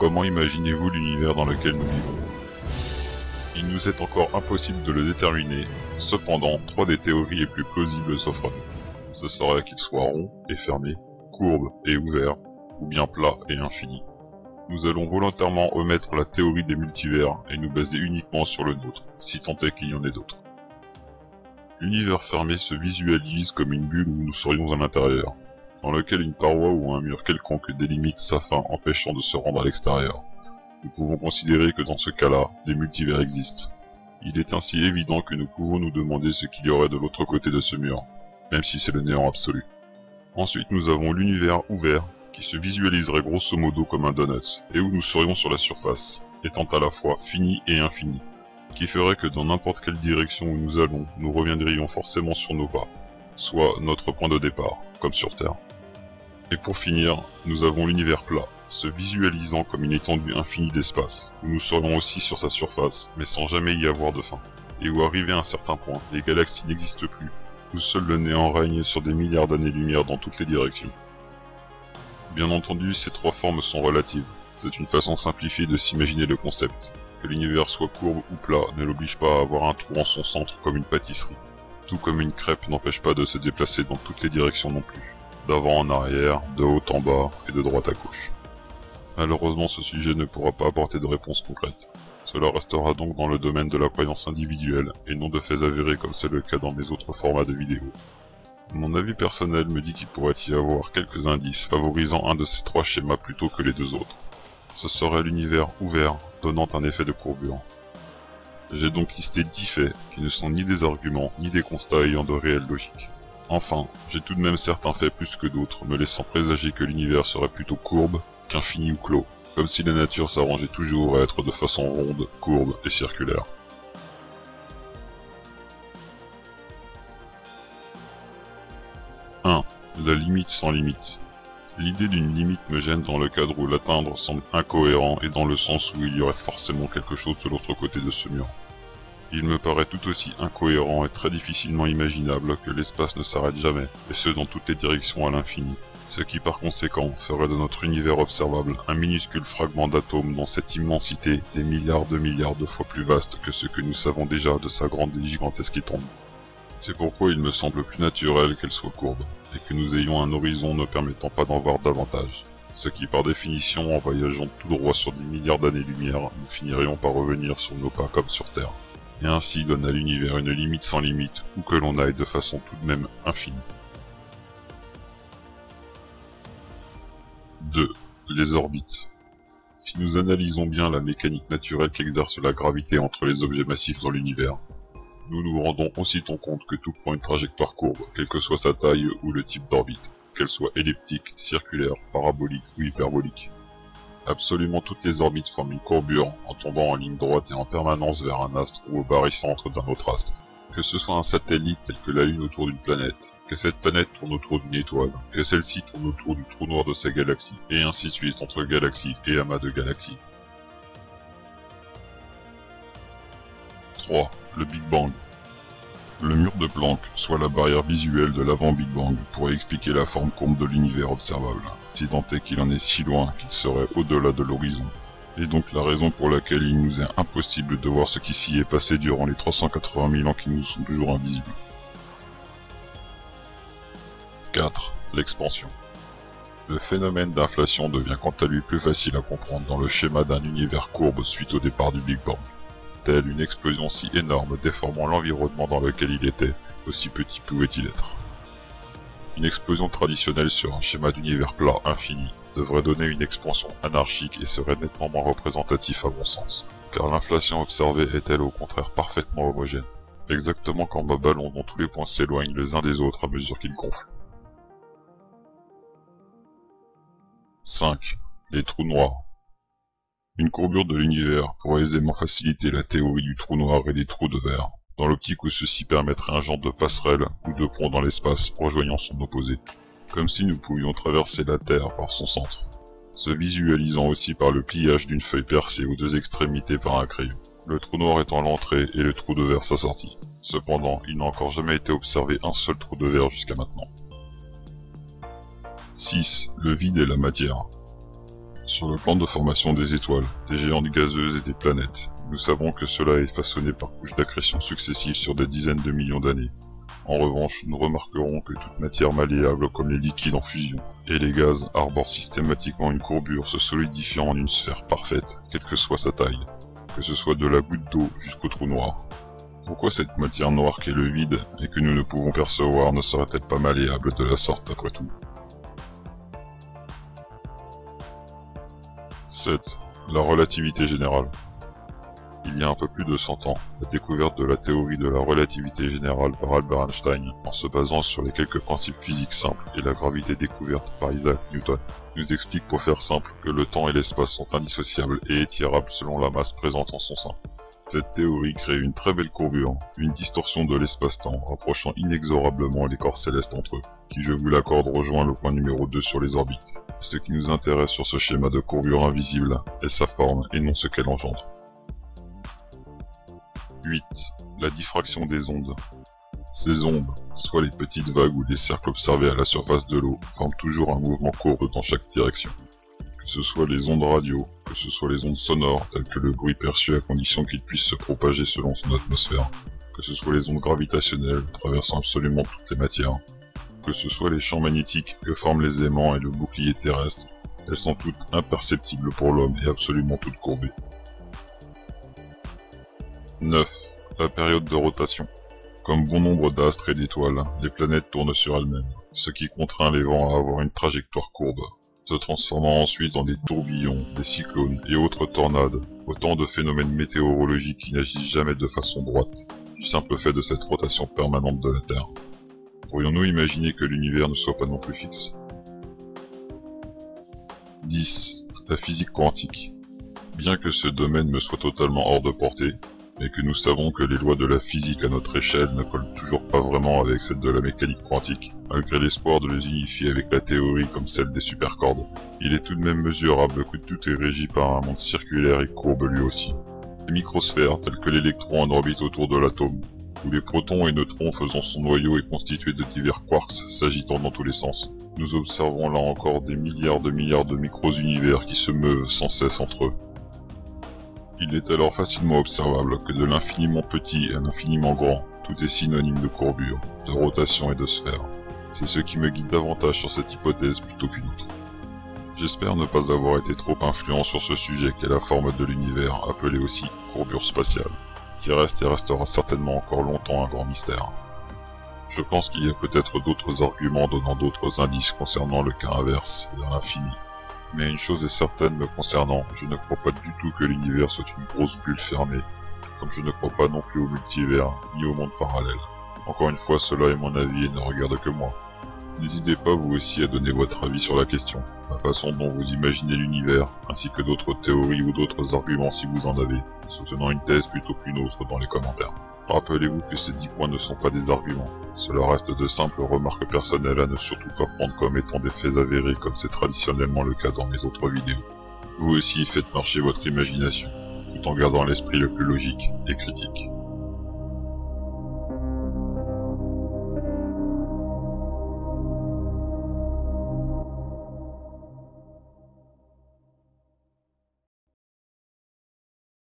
Comment imaginez-vous l'univers dans lequel nous vivons? Il nous est encore impossible de le déterminer, cependant, 3 des théories les plus plausibles s'offrent à nous. Ce serait qu'il soit rond et fermé, courbe et ouvert, ou bien plat et infini. Nous allons volontairement omettre la théorie des multivers et nous baser uniquement sur le nôtre, si tant est qu'il y en ait d'autres. L'univers fermé se visualise comme une bulle où nous serions à l'intérieur, dans lequel une paroi ou un mur quelconque délimite sa fin empêchant de se rendre à l'extérieur. Nous pouvons considérer que dans ce cas-là, des multivers existent. Il est ainsi évident que nous pouvons nous demander ce qu'il y aurait de l'autre côté de ce mur, même si c'est le néant absolu. Ensuite nous avons l'univers ouvert, qui se visualiserait grosso modo comme un donut, et où nous serions sur la surface, étant à la fois fini et infini, qui ferait que dans n'importe quelle direction où nous allons, nous reviendrions forcément sur nos pas, soit notre point de départ, comme sur Terre. Et pour finir, nous avons l'univers plat, se visualisant comme une étendue infinie d'espace, où nous serions aussi sur sa surface, mais sans jamais y avoir de fin, et où arrivé à un certain point, les galaxies n'existent plus, où seul le néant règne sur des milliards d'années-lumière dans toutes les directions. Bien entendu, ces 3 formes sont relatives, c'est une façon simplifiée de s'imaginer le concept. Que l'univers soit courbe ou plat ne l'oblige pas à avoir un trou en son centre comme une pâtisserie, tout comme une crêpe n'empêche pas de se déplacer dans toutes les directions non plus, d'avant en arrière, de haut en bas et de droite à gauche. Malheureusement, ce sujet ne pourra pas apporter de réponse concrète. Cela restera donc dans le domaine de la croyance individuelle et non de faits avérés comme c'est le cas dans mes autres formats de vidéos. Mon avis personnel me dit qu'il pourrait y avoir quelques indices favorisant un de ces 3 schémas plutôt que les 2 autres. Ce serait l'univers ouvert, donnant un effet de courbure. J'ai donc listé 10 faits, qui ne sont ni des arguments, ni des constats ayant de réelle logique. Enfin, j'ai tout de même certains faits plus que d'autres, me laissant présager que l'univers serait plutôt courbe, qu'infini ou clos, comme si la nature s'arrangeait toujours à être de façon ronde, courbe et circulaire. La limite sans limite. L'idée d'une limite me gêne dans le cadre où l'atteindre semble incohérent et dans le sens où il y aurait forcément quelque chose de l'autre côté de ce mur. Il me paraît tout aussi incohérent et très difficilement imaginable que l'espace ne s'arrête jamais, et ce dans toutes les directions à l'infini, ce qui par conséquent ferait de notre univers observable un minuscule fragment d'atome dont cette immensité est des milliards de fois plus vaste que ce que nous savons déjà de sa grande et gigantesque étendue. C'est pourquoi il me semble plus naturel qu'elle soit courbe, et que nous ayons un horizon ne permettant pas d'en voir davantage, ce qui par définition, en voyageant tout droit sur des milliards d'années-lumière, nous finirions par revenir sur nos pas comme sur Terre, et ainsi donne à l'univers une limite sans limite, où que l'on aille de façon tout de même infinie. 2. Les orbites. Si nous analysons bien la mécanique naturelle qu'exerce la gravité entre les objets massifs dans l'univers, nous nous rendons aussitôt compte que tout prend une trajectoire courbe, quelle que soit sa taille ou le type d'orbite, qu'elle soit elliptique, circulaire, parabolique ou hyperbolique. Absolument toutes les orbites forment une courbure en tombant en ligne droite et en permanence vers un astre ou au barycentre d'un autre astre. Que ce soit un satellite tel que la Lune autour d'une planète, que cette planète tourne autour d'une étoile, que celle-ci tourne autour du trou noir de sa galaxie, et ainsi de suite entre galaxies et amas de galaxies. 3. Le Big Bang. Le mur de Planck, soit la barrière visuelle de l'avant-Big Bang, pourrait expliquer la forme courbe de l'univers observable, si tant est qu'il en est si loin qu'il serait au-delà de l'horizon, et donc la raison pour laquelle il nous est impossible de voir ce qui s'y est passé durant les 380 000 ans qui nous sont toujours invisibles. 4. L'expansion. Le phénomène d'inflation devient quant à lui plus facile à comprendre dans le schéma d'un univers courbe suite au départ du Big Bang. Telle une explosion si énorme déformant l'environnement dans lequel il était, aussi petit pouvait-il être. Une explosion traditionnelle sur un schéma d'univers plat infini devrait donner une expansion anarchique et serait nettement moins représentatif à mon sens, car l'inflation observée est-elle au contraire parfaitement homogène, exactement comme un ballon dont tous les points s'éloignent les uns des autres à mesure qu'ils gonflent. 5. Les trous noirs. Une courbure de l'univers pourrait aisément faciliter la théorie du trou noir et des trous de verre, dans l'optique où ceci permettrait un genre de passerelle ou de pont dans l'espace rejoignant son opposé, comme si nous pouvions traverser la Terre par son centre, se visualisant aussi par le pliage d'une feuille percée aux 2 extrémités par un crayon, le trou noir étant l'entrée et le trou de verre sa sortie. Cependant, il n'a encore jamais été observé un seul trou de verre jusqu'à maintenant. 6. Le vide et la matière. Sur le plan de formation des étoiles, des géantes gazeuses et des planètes, nous savons que cela est façonné par couches d'accrétion successives sur des dizaines de millions d'années. En revanche, nous remarquerons que toute matière malléable comme les liquides en fusion et les gaz arborent systématiquement une courbure se solidifiant en une sphère parfaite, quelle que soit sa taille, que ce soit de la goutte d'eau jusqu'au trou noir. Pourquoi cette matière noire qu'est le vide et que nous ne pouvons percevoir ne serait-elle pas malléable de la sorte après tout? 7. La relativité générale. Il y a un peu plus de 100 ans, la découverte de la théorie de la relativité générale par Albert Einstein, en se basant sur les quelques principes physiques simples et la gravité découverte par Isaac Newton, nous explique pour faire simple que le temps et l'espace sont indissociables et étirables selon la masse présente en son sein. Cette théorie crée une très belle courbure, une distorsion de l'espace-temps rapprochant inexorablement les corps célestes entre eux, qui je vous l'accorde rejoint le point numéro 2 sur les orbites. Ce qui nous intéresse sur ce schéma de courbure invisible est sa forme et non ce qu'elle engendre. 8. La diffraction des ondes. Ces ondes, soit les petites vagues ou les cercles observés à la surface de l'eau, forment toujours un mouvement courbe dans chaque direction. Que ce soit les ondes radio, que ce soit les ondes sonores, telles que le bruit perçu à condition qu'il puisse se propager selon son atmosphère, que ce soit les ondes gravitationnelles traversant absolument toutes les matières, que ce soit les champs magnétiques que forment les aimants et le bouclier terrestre, elles sont toutes imperceptibles pour l'homme et absolument toutes courbées. 9. La période de rotation. Comme bon nombre d'astres et d'étoiles, les planètes tournent sur elles-mêmes, ce qui contraint les vents à avoir une trajectoire courbe, se transformant ensuite en des tourbillons, des cyclones et autres tornades, autant de phénomènes météorologiques qui n'agissent jamais de façon droite, du simple fait de cette rotation permanente de la Terre. Pourrions-nous imaginer que l'univers ne soit pas non plus fixe? 10. La physique quantique. Bien que ce domaine me soit totalement hors de portée, mais que nous savons que les lois de la physique à notre échelle ne collent toujours pas vraiment avec celles de la mécanique quantique, malgré l'espoir de les unifier avec la théorie comme celle des supercordes, il est tout de même mesurable que tout est régi par un monde circulaire et courbe lui aussi. Les microsphères, telles que l'électron en orbite autour de l'atome, où les protons et neutrons faisant son noyau est constitué de divers quarks s'agitant dans tous les sens. Nous observons là encore des milliards de micro-univers qui se meuvent sans cesse entre eux. Il est alors facilement observable que de l'infiniment petit à l'infiniment grand, tout est synonyme de courbure, de rotation et de sphère. C'est ce qui me guide davantage sur cette hypothèse plutôt qu'une autre. J'espère ne pas avoir été trop influent sur ce sujet qu'est la forme de l'univers, appelée aussi courbure spatiale, qui reste et restera certainement encore longtemps un grand mystère. Je pense qu'il y a peut-être d'autres arguments donnant d'autres indices concernant le cas inverse, vers l'infini. Mais une chose est certaine me concernant, je ne crois pas du tout que l'univers soit une grosse bulle fermée, comme je ne crois pas non plus au multivers, ni au monde parallèle. Encore une fois, cela est mon avis et ne regarde que moi. N'hésitez pas vous aussi à donner votre avis sur la question, la façon dont vous imaginez l'univers, ainsi que d'autres théories ou d'autres arguments si vous en avez, soutenant une thèse plutôt qu'une autre dans les commentaires. Rappelez-vous que ces 10 points ne sont pas des arguments, cela reste de simples remarques personnelles à ne surtout pas prendre comme étant des faits avérés comme c'est traditionnellement le cas dans mes autres vidéos. Vous aussi faites marcher votre imagination, tout en gardant l'esprit le plus logique et critique.